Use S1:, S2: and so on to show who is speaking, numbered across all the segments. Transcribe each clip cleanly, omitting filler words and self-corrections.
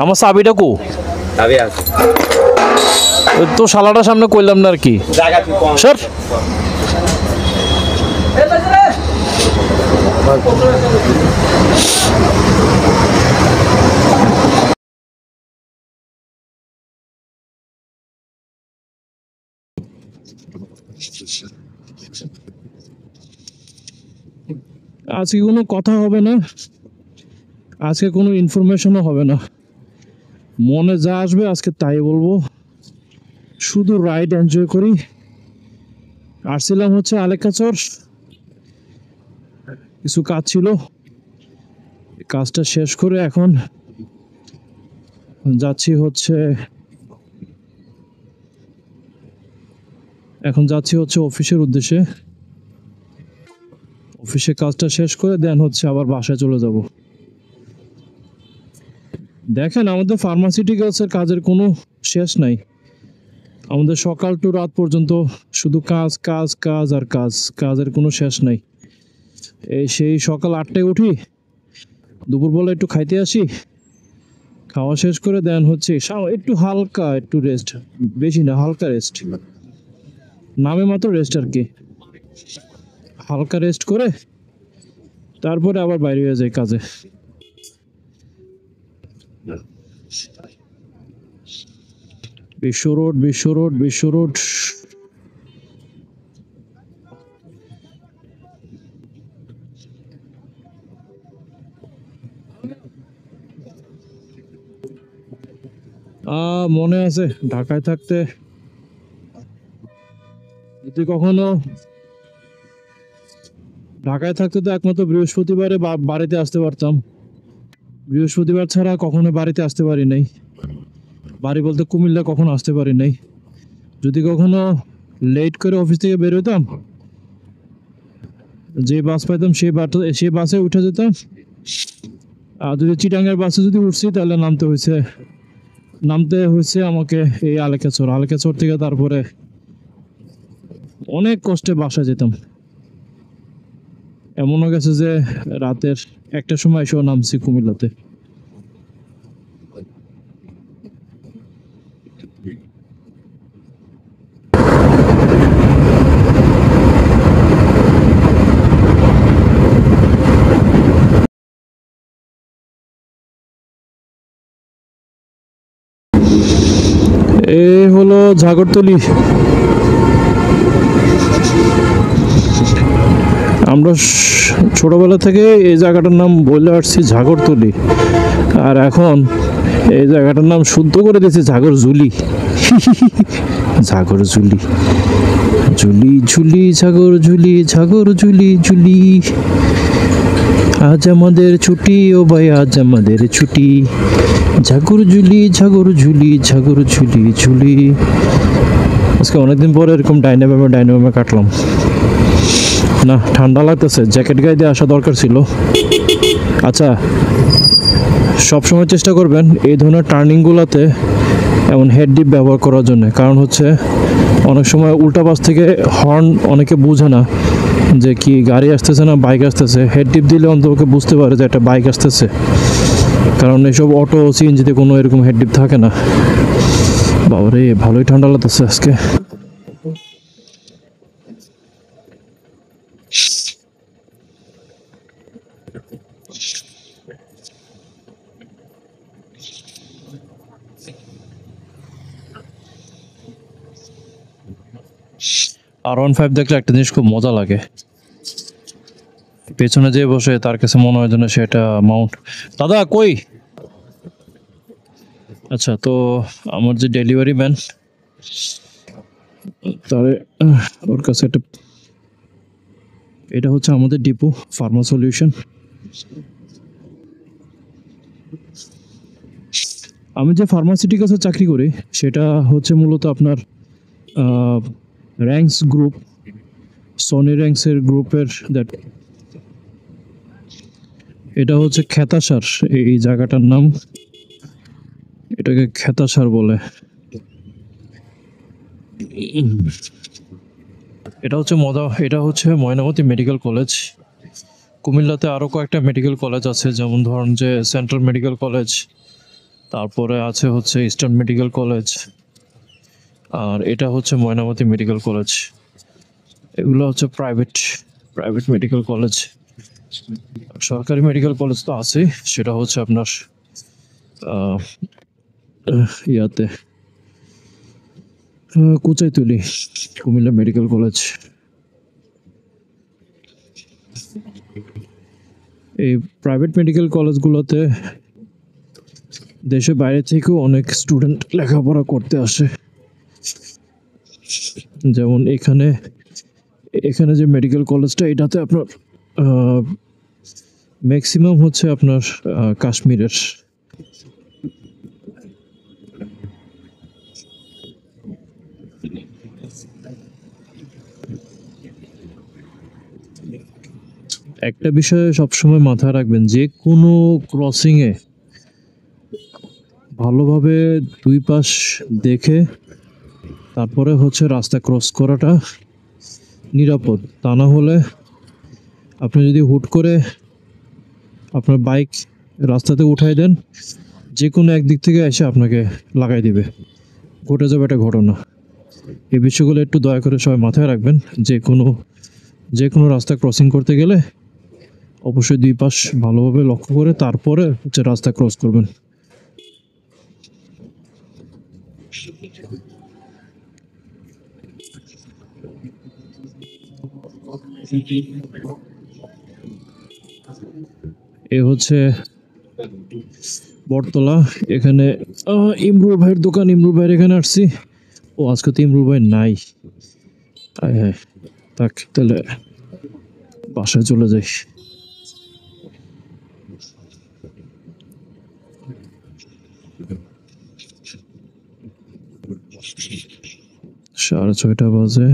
S1: আমার চাবিটা কো?
S2: চাবি আছে
S1: তো শালাটা সামনে কইলাম না আর কি। স্যার আজকে কোনো কথা হবে না, আজকে কোনো ইনফরমেশনও হবে না, মনে যা আসবে আজকে তাই বলবো, শুধু রাইড এনজয় করি। আসছিলাম হচ্ছে আলেকাচর, কিছু কাজ ছিল, কাজটা শেষ করে এখন যাচ্ছি হচ্ছে অফিসের উদ্দেশ্যে। অফিসে কাজটা শেষ করে দেন হচ্ছে আবার বাসায় চলে যাব। দেখেন আমাদের ফার্মাসিউটিক্যালসের কাজের কোনো শেষ নাই, আমাদের সকাল টু রাত পর্যন্ত শুধু কাজ কাজ কাজ আর কাজ, কাজের কোনো শেষ নাই। এই সেই সকাল 8টায় উঠি, দুপুরবেলা একটু খাইতে আসি, খাওয়া শেষ করে দেন হচ্ছে একটু হালকা একটু রেস্ট, বেশি না হালকা রেস্ট, নামে মাত্র রেস্ট আর কি, হালকা রেস্ট করে তারপরে আবার বাইরে হয়ে যায় কাজে। বিশ্ব রোড বিশ্ব রোড বিশ্ব রোড। মনে আছে ঢাকায় থাকতে যদি কখনো, ঢাকায় থাকতে তো একমাত্র বৃহস্পতিবারে বাড়িতে আসতে পারতাম, বৃহস্পতিবার ছাড়া কখনো বাড়িতে আসতে পারি নাই, বাড়ি বলতে কুমিল্লা কখনো আসতে পারি নাই। যদি কখনো লেট করে অফিস থেকে বের হইতাম, যে বাস পাইতাম সেই বাসে উঠে যেতাম, আর যদি চিটাঙ্গের বাসে যদি উঠছি তাহলে নামতে হয়েছে আমাকে এই আলেকাচর থেকে, তারপরে অনেক কষ্টে বাসায় যেতাম। এমনও গেছে যে রাতের 1টার সময় এসেও নামছি কুমিল্লাতে। এই হলো ঝাগরতলি। আমরা ছোটবেলা থেকে এই জায়গাটার নাম বলে আসছি ঝাগরতলি, আর এখন এই জায়গাটার নাম শুদ্ধ করে দিয়েছে ঝাগরঝুলি। ঝাগরঝুলি, ঝুলি ঝুলি ঝাগরঝুলি, ঝাগরঝুলি ঝুলি, আজ আমাদের ছুটি ও ভাই আজ আমাদের ছুটি, ঝাগরঝুলি ঝাগরঝুলি ঝাগরঝুলি ঝুলি। আজকে অনেকদিন পরে এরকম ডাইনামে কাটলাম। না ঠান্ডা লাগতেছে, জ্যাকেট গায়ে দিয়ে আসা দরকার ছিল। আচ্ছা, সবসময় চেষ্টা করবেন এই ধরনের টার্নিংগুলোতে এমন হেড ডিপ ব্যবহার করার জন্য, কারণ হচ্ছে অনেক সময় উল্টা পাশ থেকে হর্ন অনেকে বুঝে না যে কি গাড়ি আসতেছে না বাইক আসতেছে, হেড ডিপ দিলে অন্তত বুঝতে পারে যে একটা বাইক আসতেছে, কারণ এসব অটো সিএনজিতে কোনো এরকম হেড ডিপ থাকে না। বাবারে ভালোই ঠান্ডা লাগতেছে আজকে। R15 দেখলে একটা জিনিস খুব মজা লাগে, পেছনে যে বসে তার কাছে মনে হয় যেন সেটা মাউন্ট। দাদা কই? আচ্ছা, তো আমার যে ডেলিভারি ম্যান, তার ওর কাছে একটা, এটা হচ্ছে আমাদের ডিপো ফার্মা সলিউশন। আমি যে ফার্মাসিউটিক্যালসে চাকরি করি সেটা হচ্ছে মূলত আপনার র্যাঙ্কস গ্রুপ, সনি র্যাঙ্কসের গ্রুপের দ্যাট, এটা হচ্ছে খেতাসার, এই জায়গাটার নাম, এটাকে খেতাসার বলে। এটা হচ্ছে ময়নামতি মেডিকেল কলেজ। কুমিল্লাতে আরও কয়েকটা মেডিকেল কলেজ আছে, যেমন ধরুন যে সেন্ট্রাল মেডিকেল কলেজ, তারপরে আছে হচ্ছে ইস্টার্ন মেডিকেল কলেজ, আর এটা হচ্ছে ময়নামতি মেডিকেল কলেজ। এগুলো হচ্ছে প্রাইভেট মেডিকেল কলেজ। সরকারি মেডিকেল কলেজ তো আছে, সেটা হচ্ছে আপনার আহ, ইয়াতে কোচাইতলি কুমিল্লা মেডিকেল কলেজ। এই প্রাইভেট মেডিকেল কলেজগুলোতে দেশের বাইরে থেকেও অনেক স্টুডেন্ট লেখাপড়া করতে আসে। যেমন এখানে এখানে যে মেডিকেল কলেজটা, এটাতে আপনার ম্যাক্সিমাম হচ্ছে আপনার কাশ্মীরের। একটা বিষয়ে সবসময় মাথায় রাখবেন, যে কোনো ক্রসিংয়ে ভালোভাবে দুই পাশ দেখে তারপরে হচ্ছে রাস্তা ক্রস করাটা নিরাপদ। তা না হলে আপনি যদি হুট করে আপনার বাইক রাস্তাতে উঠাই দেন, যে কোনো একদিক থেকে এসে আপনাকে লাগাই দিবে, ঘটে যাবে একটা ঘটনা। এই বিষয়গুলো একটু দয়া করে সবাই মাথায় রাখবেন। যে কোনো রাস্তা ক্রসিং করতে গেলে অবশ্যই দুই পাশ ভালোভাবে লক্ষ্য করে তারপরে হচ্ছে রাস্তা ক্রস করবেন। এ হচ্ছে বটতলা। এখানে ইমরুল ভাইয়ের দোকান। ইমরুল ভাইয়ের এখানে আসছি। ও আজকে তো ইমরুল ভাই নাই। হ্যাঁ, থাক তাহলে বাসায় চলে যাই। 6:30 বাজে।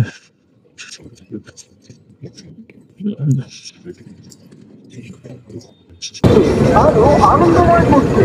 S2: আরো আনন্দময় করতে